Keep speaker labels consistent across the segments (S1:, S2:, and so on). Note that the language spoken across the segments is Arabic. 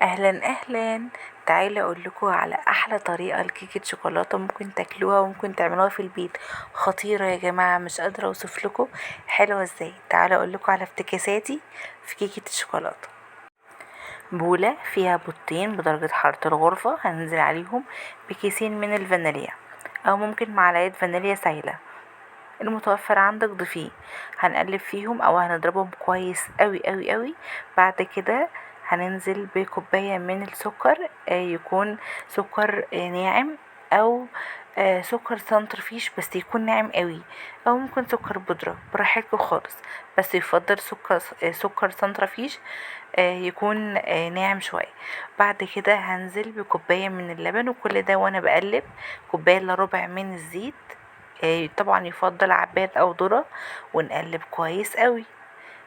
S1: اهلا اهلا. تعالوا اقول لكم على احلى طريقه لكيكه شوكولاته ممكن تاكلوها وممكن تعملوها في البيت. خطيره يا جماعه، مش قادره اوصف لكم حلوه ازاي. تعالوا اقول لكم على افتكاساتي في كيكه الشوكولاته. بوله فيها بيضتين بدرجه حراره الغرفه، هننزل عليهم بكيسين من الفانيليا او ممكن معلقه فانيليا سايله، المتوفر عندك ضيفيه. هنقلب فيهم او هنضربهم كويس قوي قوي قوي. بعد كده هننزل بكوباية من السكر، يكون سكر ناعم او سكر سنترفيش بس يكون ناعم قوي، او ممكن سكر بودرة براحتكم خالص، بس يفضل سكر سنترفيش يكون ناعم شوية. بعد كده هنزل بكوباية من اللبن، وكل ده وانا بقلب كوباية الا ربع من الزيت، طبعا يفضل عباد او ذرة، ونقلب كويس قوي.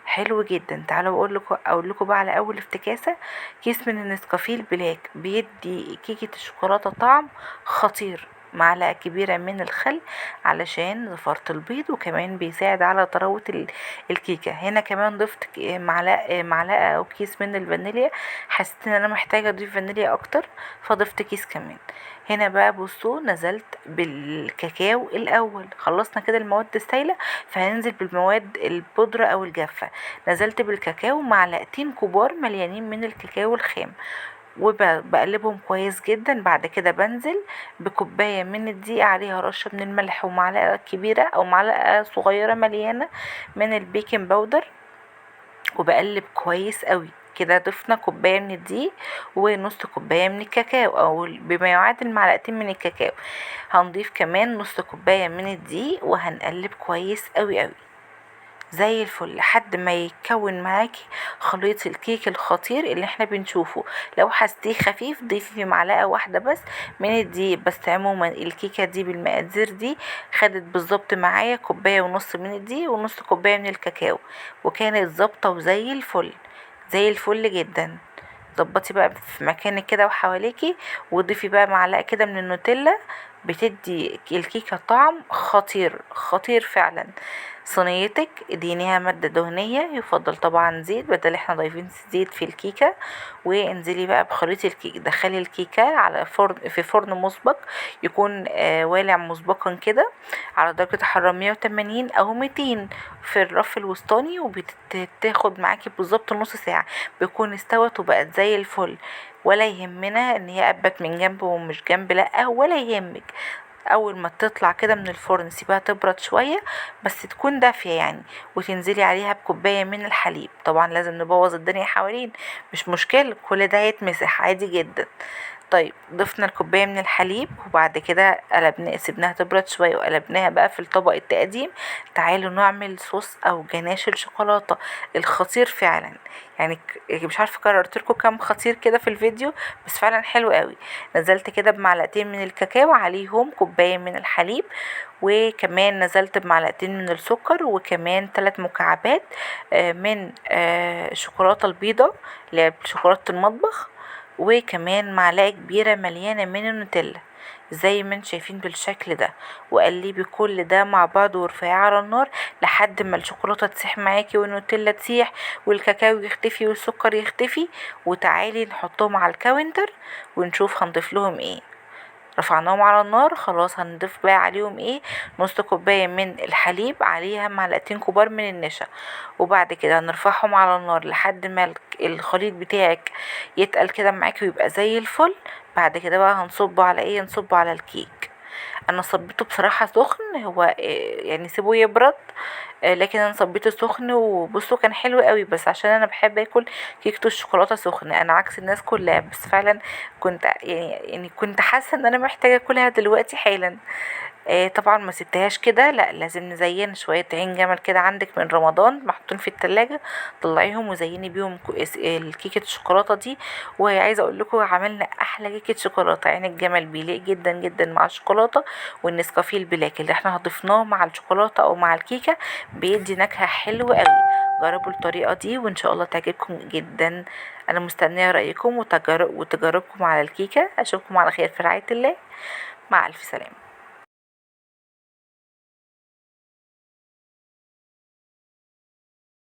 S1: حلو جدا. تعالوا اقول لكم بقى على اول افتكاسه. كيس من النسكافيه البلاك بيدي كيكه الشوكولاته طعم خطير. معلقه كبيره من الخل علشان زفارة البيض، وكمان بيساعد على طراوة الكيكة. هنا كمان ضفت معلقة او كيس من الفانيليا. حسيت ان انا محتاجة اضيف فانيليا اكتر فضفت كيس كمان. هنا بقى بصوا، نزلت بالكاكاو الاول. خلصنا كده المواد السائلة، فهننزل بالمواد البودرة او الجافة. نزلت بالكاكاو معلقتين كبار مليانين من الكاكاو الخام، وبقلبهم كويس جدا. بعد كده بنزل بكوباية من الدقيق عليها رشة من الملح، ومعلقة كبيرة او معلقة صغيرة مليانة من البيكنج باودر، وبقلب كويس قوي. كده ضفنا كوباية من الدقيق ونص كوباية من الكاكاو، او بما يعادل معلقتين من الكاكاو. هنضيف كمان نص كوباية من الدقيق، وهنقلب كويس قوي قوي زي الفل لحد ما يتكون معاكي خليط الكيك الخطير اللي احنا بنشوفه. لو حسيتيه خفيف ضيفي فيه معلقه واحده بس من الدقيق. بس عموما الكيكه دي بالمقادير دي خدت بالظبط معايا كوبايه ونص من الدقيق ونص كوبايه من الكاكاو، وكانت ظابطه وزي الفل، زي الفل جدا. ظبطي بقى في مكانك كده وحواليكي، وضيفي بقى معلقه كده من النوتيلا، بتدي الكيكه طعم خطير خطير فعلا. صينيتك ادهنيها مادة دهنية، يفضل طبعا زيت بدل احنا ضايفين زيت في الكيكة. وانزلي بقى بخليط الكيك، دخلي الكيكة على فرن مسبق، يكون والع مسبقا كده على درجة حرارة 180 او 200 في الرف الوسطاني، وبتاخد معاكي بالظبط نص ساعة بيكون استوت وبقت زي الفل. ولا يهمنا ان هي قبت من جنب ومش جنب، لا ولا يهمك. اول ما تطلع كده من الفرن سيبها تبرد شوية بس تكون دافية يعني، وتنزلي عليها بكوباية من الحليب. طبعا لازم نبوظ الدنيا حوالين، مش مشكلة، كل ده يتمسح عادي جدا. طيب ضفنا الكوباية من الحليب، وبعد كده قلبنا سيبناها تبرد شوية وقلبناها بقى في الطبق التقديم. تعالوا نعمل صوص او جناش الشوكولاتة الخطير فعلا. يعني مش عارفة قررت لكم كام خطير كده في الفيديو، بس فعلا حلو قوي. نزلت كده بمعلقتين من الكاكاو عليهم كوباية من الحليب، وكمان نزلت بمعلقتين من السكر، وكمان 3 مكعبات من الشوكولاتة البيضة اللي هي شوكولاتة المطبخ، وكمان معلقة كبيرة مليانة من النوتيلا زي ما انتم شايفين بالشكل ده. وقلبي كل ده مع بعض وارفعيه على النار لحد ما الشوكولاته تسيح معاكي والنوتيلا تسيح والكاكاو يختفي والسكر يختفي. وتعالي نحطهم على الكاونتر ونشوف هنضيف لهم ايه. رفعناهم على النار خلاص، هنضيف بقى عليهم ايه؟ نص كوباية من الحليب عليها معلقتين كبار من النشا. وبعد كده هنرفعهم على النار لحد ما الخليط بتاعك يتقل كده معاكي ويبقى زي الفل. بعد كده بقى هنصبه على ايه؟ نصبه على الكيك. انا صبيته بصراحة سخن، هو يعني سيبوه يبرد، لكن انا صبيته سخن وبصوا كان حلو قوي. بس عشان انا بحب اكل كيكة الشوكولاتة سخنة، انا عكس الناس كلها. بس فعلا كنت يعني كنت حاسة ان انا محتاجة اكلها دلوقتي حالا. طبعا ما سبتهاش كده، لا لازم نزين شوية عين جمل كده عندك من رمضان محطوطين في التلاجة، طلعيهم وزيني بيهم الكيكة الشوكولاتة دي. وعايزة اقول لكم عملنا احلى كيكة شوكولاتة. عين الجمل بيليق جدا جدا مع الشوكولاتة، والنسكافيه البلاك اللي احنا هضفناه مع الشوكولاتة او مع الكيكة بيدي نكهة حلوة قوي. جربوا الطريقة دي وان شاء الله تعجبكم جدا. انا مستنية رأيكم وتجاربكم على الكيكة. اشوفكم على خير في رعاية الله. مع الف سلامة.